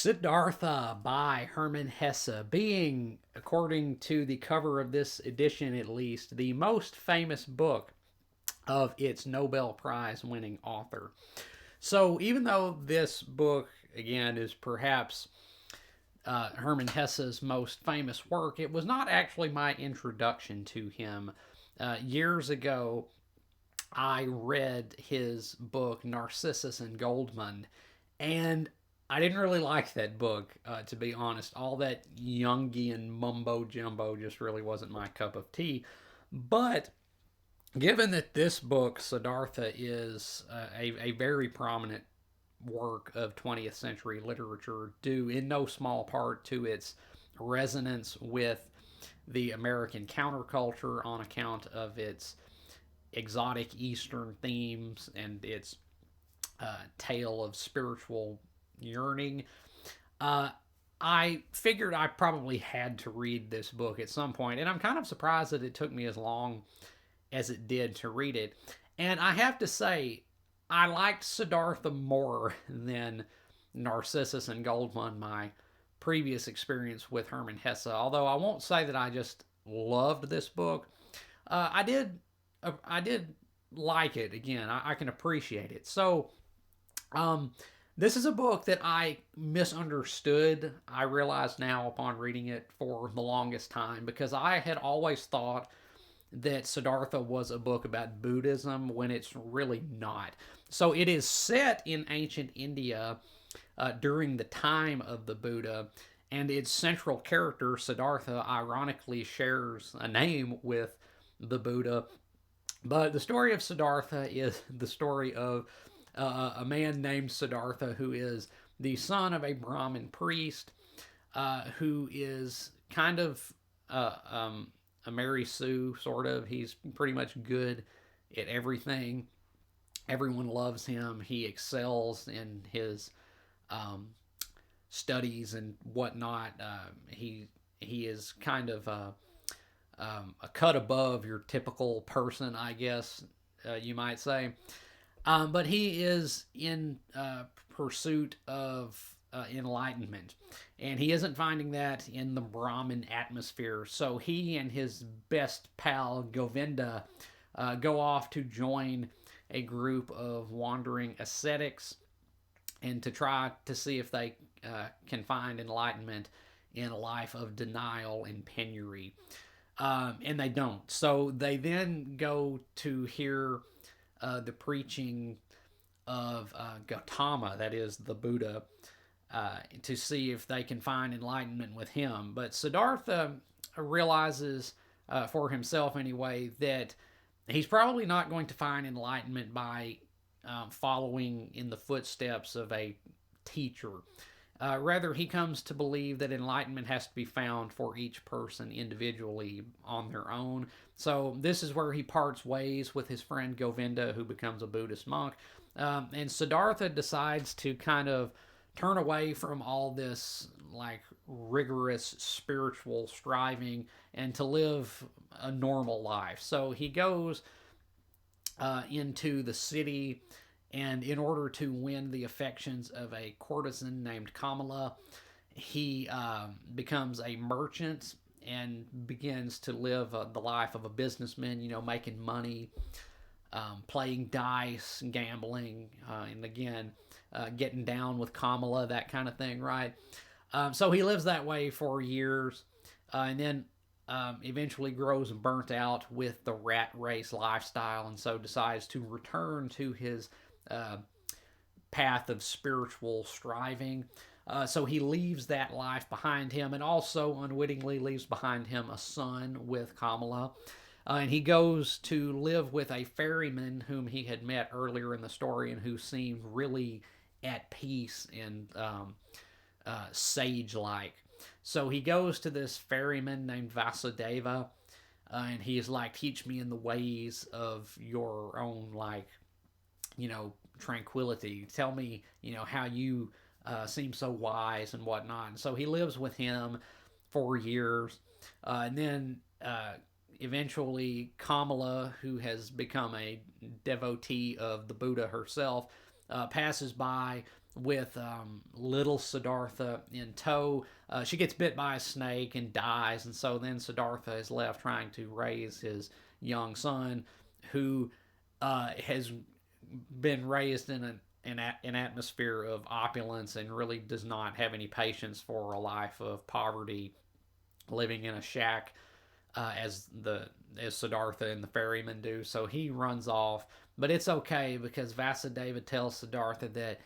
Siddhartha by Hermann Hesse, being, according to the cover of this edition at least, the most famous book of its Nobel Prize winning author. So, even though this book, again, is perhaps Hermann Hesse's most famous work, it was not actually my introduction to him. Years ago, I read his book Narcissus and Goldmund, and I didn't really like that book, to be honest. All that Jungian mumbo jumbo just really wasn't my cup of tea. But given that this book, Siddhartha, is a very prominent work of 20th century literature, due in no small part to its resonance with the American counterculture on account of its exotic Eastern themes and its tale of spiritual yearning. Uh, I figured I probably had to read this book at some point, and I'm kind of surprised that it took me as long as it did to read it. And I have to say, I liked Siddhartha more than Narcissus and Goldmund, my previous experience with Hermann Hesse. Although I won't say that I just loved this book, I did. I did like it. Again, I can appreciate it. So, um, this is a book that I misunderstood. I realize now upon reading it for the longest time because I had always thought that Siddhartha was a book about Buddhism when it's really not. So it is set in ancient India during the time of the Buddha, and its central character, Siddhartha, ironically shares a name with the Buddha. But the story of Siddhartha is the story of a man named Siddhartha who is the son of a Brahmin priest who is kind of a Mary Sue, sort of. He's pretty much good at everything. Everyone loves him. He excels in his um, studies and whatnot. He is kind of a cut above your typical person, I guess you might say. But he is in pursuit of enlightenment, and he isn't finding that in the Brahmin atmosphere. So he and his best pal Govinda go off to join a group of wandering ascetics and to try to see if they can find enlightenment in a life of denial and penury. And they don't. So they then go to hear the preaching of Gautama, that is the Buddha, to see if they can find enlightenment with him. But Siddhartha realizes, for himself anyway, that he's probably not going to find enlightenment by following in the footsteps of a teacher. Rather, he comes to believe that enlightenment has to be found for each person individually on their own. So, this is where he parts ways with his friend Govinda, who becomes a Buddhist monk. And Siddhartha decides to kind of turn away from all this, like, rigorous spiritual striving and to live a normal life. So, he goes into the city, and in order to win the affections of a courtesan named Kamala, he becomes a merchant and begins to live the life of a businessman, making money, playing dice, gambling, and again, getting down with Kamala, that kind of thing, right? So he lives that way for years, and then eventually grows burnt out with the rat race lifestyle, and so decides to return to his path of spiritual striving. So he leaves that life behind him and also unwittingly leaves behind him a son with Kamala. And he goes to live with a ferryman whom he had met earlier in the story and who seemed really at peace and sage like. So he goes to this ferryman named Vasudeva, and he is like, teach me in the ways of your own, like, tranquility. Tell me, how you seem so wise and whatnot. And so he lives with him for years. And then eventually Kamala, who has become a devotee of the Buddha herself, passes by with little Siddhartha in tow. She gets bit by a snake and dies, and so then Siddhartha is left trying to raise his young son, who has been raised in an atmosphere of opulence and really does not have any patience for a life of poverty, living in a shack as Siddhartha and the ferryman do. So he runs off, but it's okay because Vasudeva tells Siddhartha that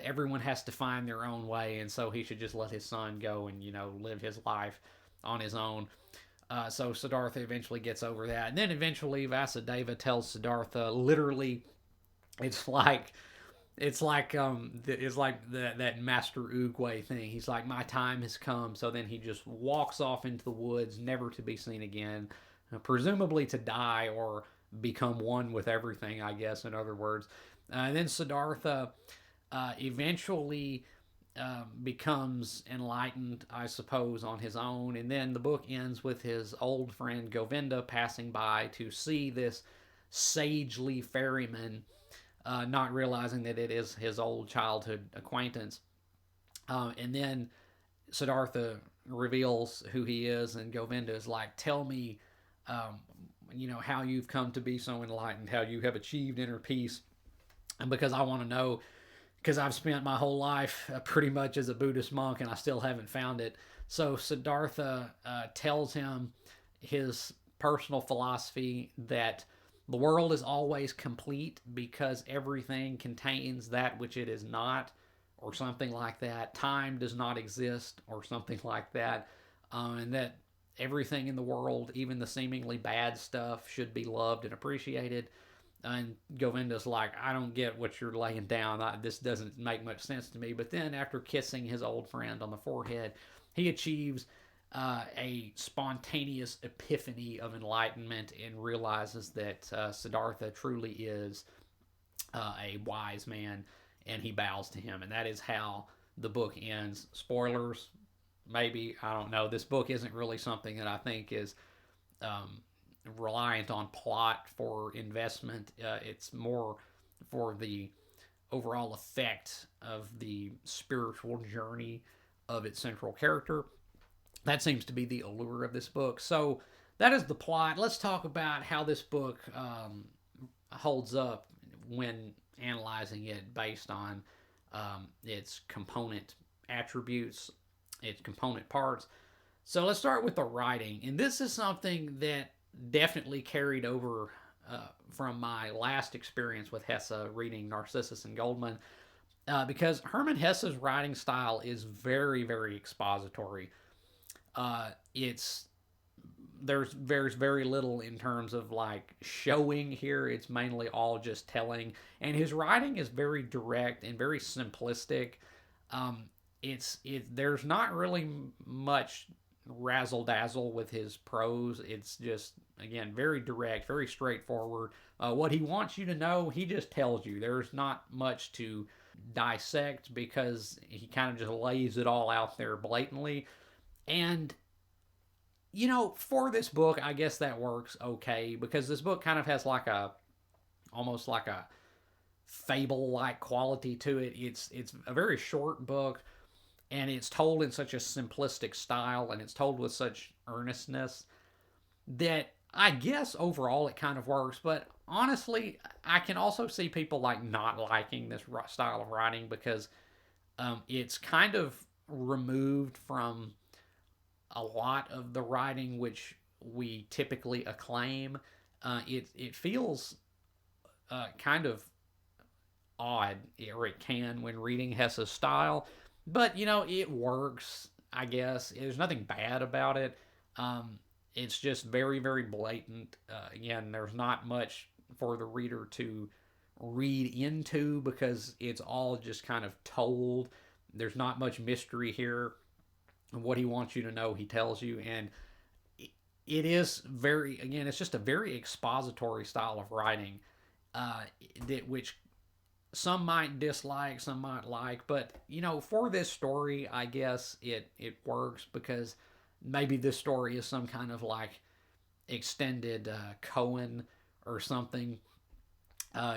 everyone has to find their own way, and so he should just let his son go and live his life on his own. So Siddhartha eventually gets over that, and then eventually Vasudeva tells Siddhartha, literally, it's like that Master Oogway thing. He's like, my time has come. So then he just walks off into the woods, never to be seen again, presumably to die or become one with everything, I guess, in other words. And then Siddhartha eventually becomes enlightened, I suppose, on his own. And then the book ends with his old friend Govinda passing by to see this sagely ferryman, not realizing that it is his old childhood acquaintance. And then Siddhartha reveals who he is, and Govinda is like, tell me, how you've come to be so enlightened, how you have achieved inner peace. And because I want to know, because I've spent my whole life pretty much as a Buddhist monk and I still haven't found it. So Siddhartha tells him his personal philosophy that the world is always complete because everything contains that which it is not, or something like that. Time does not exist, or something like that. And that everything in the world, even the seemingly bad stuff, should be loved and appreciated. And Govinda's like, I don't get what you're laying down. This doesn't make much sense to me. But then, after kissing his old friend on the forehead, he achieves a spontaneous epiphany of enlightenment and realizes that Siddhartha truly is a wise man, and he bows to him. And that is how the book ends. Spoilers, maybe, I don't know. This book isn't really something that I think is reliant on plot for investment. It's more for the overall effect of the spiritual journey of its central character. That seems to be the allure of this book. So that is the plot. Let's talk about how this book holds up when analyzing it based on its component attributes, its component parts. So let's start with the writing. And this is something that definitely carried over from my last experience with Hesse reading Narcissus and Goldman, because Hermann Hesse's writing style is very, very expository. It's there's very little in terms of like showing here. It's mainly all just telling, and his writing is very direct and very simplistic. There's not really much razzle dazzle with his prose. It's just, again, very direct, very straightforward. What he wants you to know, he just tells you. There's not much to dissect because he kind of just lays it all out there blatantly. And for this book, I guess that works okay, because this book kind of has almost like a fable-like quality to it. It's a very short book, and it's told in such a simplistic style, and it's told with such earnestness that I guess overall it kind of works. But honestly, I can also see people like not liking this style of writing because it's kind of removed from a lot of the writing which we typically acclaim. It feels kind of odd, or it can, when reading Hesse's style. But, it works, I guess. There's nothing bad about it. It's just very, very blatant. Again, there's not much for the reader to read into because it's all just kind of told. There's not much mystery here. What he wants you to know, he tells you. And it is it's just a very expository style of writing, which some might dislike, some might like. But, for this story, I guess it works because maybe this story is some kind of like extended Cohen or something.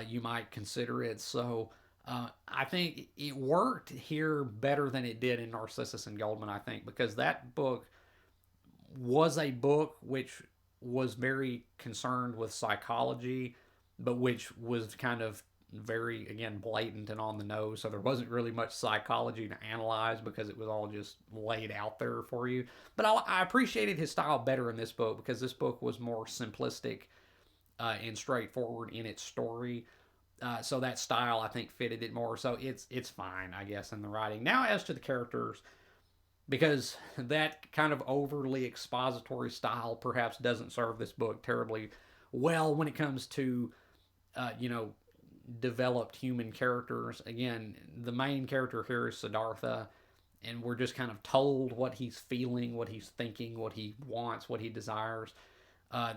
You might consider it. So I think it worked here better than it did in Narcissus and Goldman, I think, because that book was a book which was very concerned with psychology, but which was kind of very, again, blatant and on the nose. So there wasn't really much psychology to analyze because it was all just laid out there for you. But I appreciated his style better in this book because this book was more simplistic and straightforward in its story. So that style, I think, fitted it more. So it's fine, I guess, in the writing. Now, as to the characters, because that kind of overly expository style perhaps doesn't serve this book terribly well when it comes to, you know, developed human characters. Again, the main character here is Siddhartha, and we're just kind of told what he's feeling, what he's thinking, what he wants, what he desires.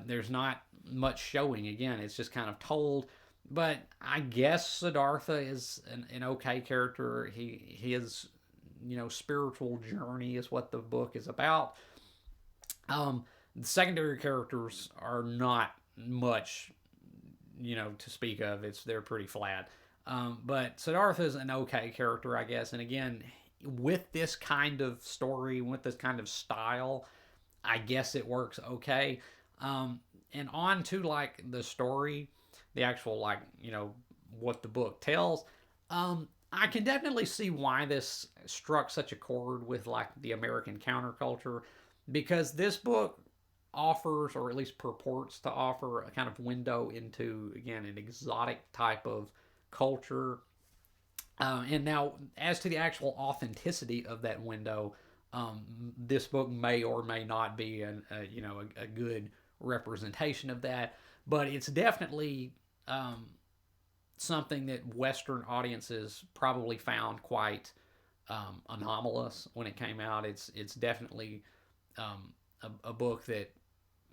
There's not much showing. Again, it's just kind of told. But I guess Siddhartha is an okay character. His, you know, spiritual journey is what the book is about. The secondary characters are not much, you know, to speak of. They're pretty flat. But Siddhartha is an okay character, I guess. And again, with this kind of story, with this kind of style, I guess it works okay. And on to like the story, the actual, like, you know, what the book tells. I can definitely see why this struck such a chord with like the American counterculture, because this book offers, or at least purports to offer, a kind of window into, again, an exotic type of culture. And now, as to the actual authenticity of that window, this book may or may not be you know, a good representation of that, but it's definitely something that Western audiences probably found quite anomalous when it came out. It's definitely a book that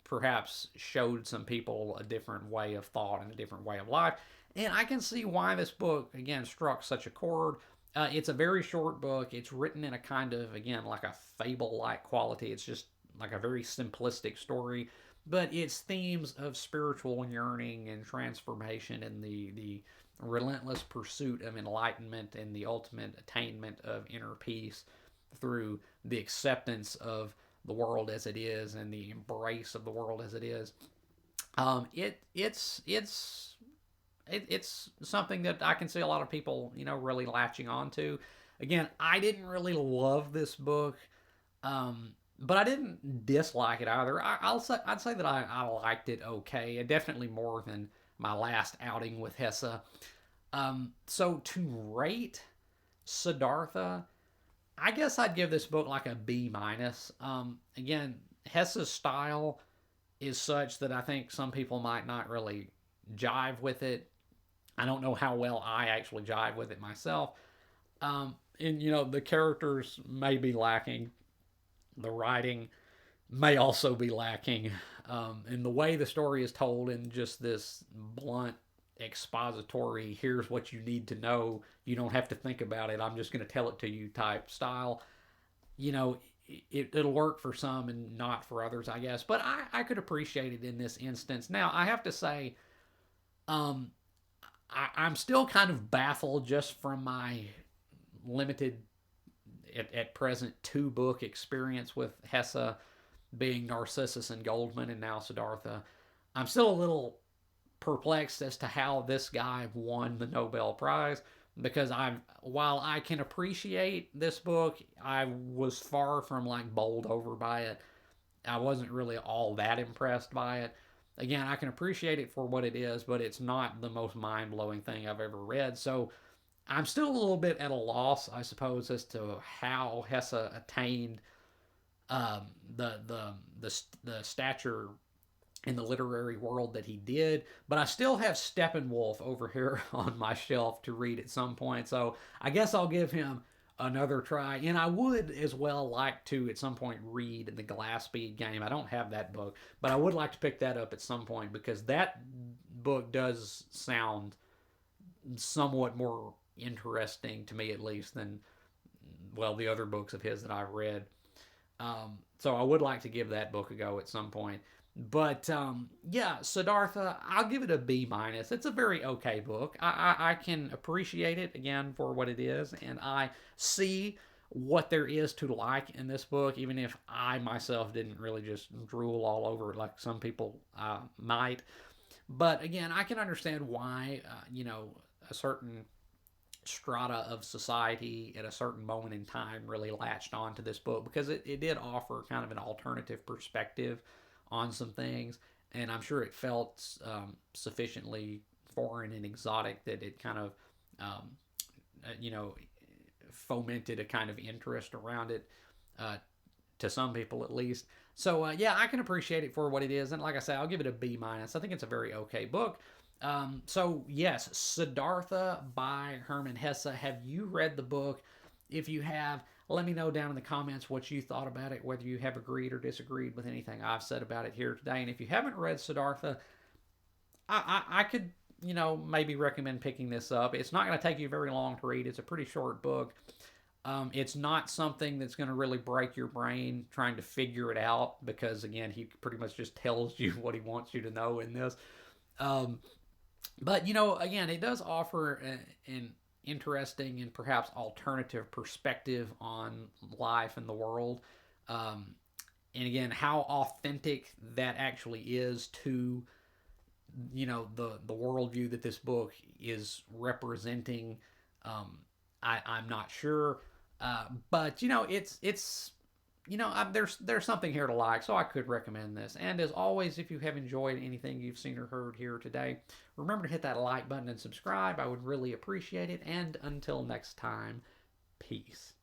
perhaps showed some people a different way of thought and a different way of life. And I can see why this book, again, struck such a chord. It's a very short book. It's written in a kind of, again, like a fable like quality. It's just like a very simplistic story. But its themes of spiritual yearning and transformation and the relentless pursuit of enlightenment and the ultimate attainment of inner peace through the acceptance of the world as it is and the embrace of the world as it is. It's something that I can see a lot of people, you know, really latching onto. Again, I didn't really love this book, but I didn't dislike it either. I'd say that I liked it okay, and definitely more than my last outing with Hesse. So to rate Siddhartha, I guess I'd give this book like a B minus. Again, Hesse's style is such that I think some people might not really jive with it. I don't know how well I actually jive with it myself. And you know, the characters may be lacking. The writing may also be lacking. And the way the story is told in just this blunt, expository, here's what you need to know, you don't have to think about it, I'm just going to tell it to you type style, you know, it'll work for some and not for others, I guess. But I could appreciate it in this instance. Now, I have to say, um, I'm still kind of baffled just from my limited, at present, two book experience with Hesse, being Narcissus and Goldman and now Siddhartha. I'm still a little perplexed as to how this guy won the Nobel Prize, because while I can appreciate this book, I was far from like bowled over by it. I wasn't really all that impressed by it. Again, I can appreciate it for what it is, but it's not the most mind blowing thing I've ever read. So I'm still a little bit at a loss, I suppose, as to how Hesse attained um, the stature in the literary world that he did. But I still have Steppenwolf over here on my shelf to read at some point. So I guess I'll give him another try. And I would as well like to at some point read the Glassbead game. I don't have that book, but I would like to pick that up at some point, because that book does sound somewhat more interesting to me, at least, than, well, the other books of his that I've read. So I would like to give that book a go at some point. But yeah, Siddhartha, I'll give it a B minus. It's a very okay book. I can appreciate it again for what it is, and I see what there is to like in this book, even if I myself didn't really just drool all over it like some people might. But again, I can understand why, a certain strata of society at a certain moment in time really latched on to this book because it did offer kind of an alternative perspective on some things. And I'm sure it felt sufficiently foreign and exotic that it kind of, um, you know, fomented a kind of interest around it uh, to some people at least. So yeah, I can appreciate it for what it is, and like I say, I'll give it a B minus. I think it's a very okay book. So yes, Siddhartha by Hermann Hesse. Have you read the book? If you have, let me know down in the comments what you thought about it, whether you have agreed or disagreed with anything I've said about it here today. And if you haven't read Siddhartha, I could maybe recommend picking this up. It's not going to take you very long to read. It's a pretty short book. It's not something that's going to really break your brain trying to figure it out because, again, he pretty much just tells you what he wants you to know in this. Um, but, again, it does offer an interesting and perhaps alternative perspective on life and the world. Um, and again, how authentic that actually is to the worldview that this book is representing. I'm not sure, but it's there's something here to like, so I could recommend this. And as always, if you have enjoyed anything you've seen or heard here today, remember to hit that like button and subscribe. I would really appreciate it. And until next time, peace.